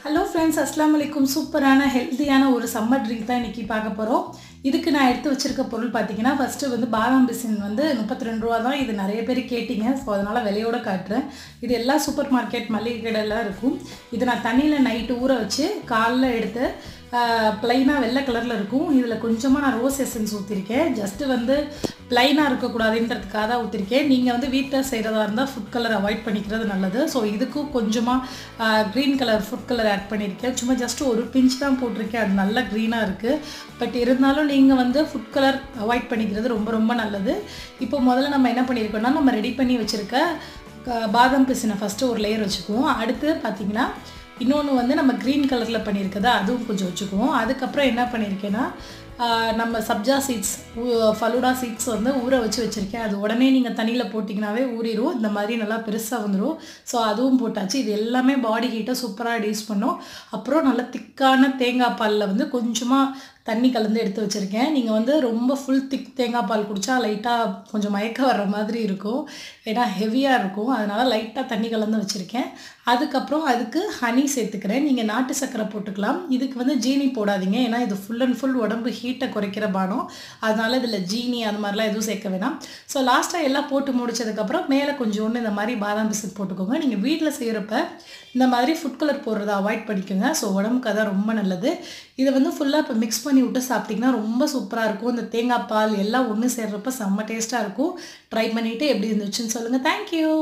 Hello friends, அஸ்ஸலாமு அலைக்கும். சூப்பரான ஹெல்த்தியான ஒரு சம்மர் ட்ரிங்க் தான் இன்றைக்கி பார்க்க போகிறோம். இதுக்கு நான் எடுத்து வச்சுருக்க பொருள் பார்த்தீங்கன்னா, ஃபஸ்ட்டு வந்து பாதாம் பிசின் வந்து ரூ. 32 தான். இது நிறைய பேர் கேட்டிங்க. ஸோ அதனால் விலையோடு காட்டுறேன். இது எல்லா சூப்பர் மார்க்கெட் மளிகை கடையெல்லாம் இருக்கும். இது நான் தண்ணியில் நைட்டு ஊற வச்சு காலைல எடுத்து ப்ளைனாக வெள்ளை கலரில் இருக்கும். இதில் கொஞ்சமாக நான் ரோஸ் எசன்ஸ் ஊற்றிருக்கேன். ஜஸ்ட்டு வந்து ப்ளைனாக இருக்கக்கூடாதுன்றதுக்காக தான் ஊற்றிருக்கேன். நீங்கள் வந்து வீட்டில் செய்கிறதா இருந்தால் ஃபுட் கலர் அவாய்ட் பண்ணிக்கிறது நல்லது. ஸோ இதுக்கும் கொஞ்சமாக green colour food colour add பண்ணியிருக்கேன். சும்மா ஜஸ்ட்டு ஒரு பிஞ்ச் தான் போட்டிருக்கேன். அது நல்லா க்ரீனாக இருக்குது. பட் இருந்தாலும் நீங்கள் வந்து ஃபுட் கலர் அவாய்ட் பண்ணிக்கிறது ரொம்ப ரொம்ப நல்லது. இப்போ முதல்ல நம்ம என்ன பண்ணியிருக்கோம்னா, நம்ம ரெடி பண்ணி வச்சுருக்க பாதாம் பிசினை ஃபஸ்ட்டு ஒரு லேயர் வச்சுக்குவோம். அடுத்து பார்த்திங்கன்னா இன்னொன்று வந்து நம்ம க்ரீன் கலரில் பண்ணியிருக்கதா அதுவும் கொஞ்சம் வச்சுக்குவோம். அதுக்கப்புறம் என்ன பண்ணியிருக்கேன்னா, நம்ம சப்ஜா சீட்ஸ் ஃபலூடா சீட்ஸ் வந்து ஊற வச்சுருக்கேன். அது உடனே நீங்கள் தண்ணியில் போட்டிங்கனாவே ஊறிடும். இந்த மாதிரி நல்லா பெருசாக வந்துடும். ஸோ அதுவும் போட்டாச்சு. இது எல்லாமே பாடி ஹீட்டை சூப்பராக ரெடியூஸ் பண்ணும். அப்புறம் நல்லா திக்கான தேங்காய் பாலில் வந்து கொஞ்சமாக தண்ணி கலந்து எடுத்து வச்சுருக்கேன். நீங்கள் வந்து ரொம்ப ஃபுல் திக் தேங்காய் பால் குடித்தா லைட்டாக கொஞ்சம் மயக்கம் வர்ற மாதிரி இருக்கும். ஏன்னா ஹெவியாக இருக்கும். அதனால் லைட்டாக தண்ணி கலந்து வச்சுருக்கேன். அதுக்கப்புறம் அதுக்கு ஹனி சேர்த்துக்கிறேன். நீங்கள் நாட்டு சர்க்கரை போட்டுக்கலாம். இதுக்கு வந்து ஜீனி போடாதீங்க. ஏன்னா இது ஃபுல் அண்ட் ஃபுல் உடம்பு ஹீட்டை குறைக்கிற பானம். அதனால் இதில் ஜீனி அது மாதிரிலாம் எதுவும் சேர்க்க வேணாம். ஸோ லாஸ்ட்டாக எல்லாம் போட்டு முடிச்சதுக்கப்புறம் மேலே கொஞ்சோண்டு இந்த மாதிரி பாதாம் பிஸ்கட் போட்டுக்கோங்க. நீங்கள் வீட்டில் செய்கிறப்ப இந்த மாதிரி ஃபுட் கலர் போடுறத அவாய்ட் பண்ணிக்கோங்க. ஸோ உடம்புக்கு அதான் ரொம்ப நல்லது. இதை வந்து ஃபுல்லாக இப்போ மிக்ஸ் பண்ணி விட்டு சாப்பிட்டிங்கன்னா ரொம்ப சூப்பராக இருக்கும். இந்த தேங்காய் பால் எல்லாம் ஒன்று சேர்றப்ப செம்ம டேஸ்ட்டாக இருக்கும். ட்ரை பண்ணிவிட்டு எப்படி இருந்துச்சுன்னு சொல்லுங்கள். தேங்க்யூ.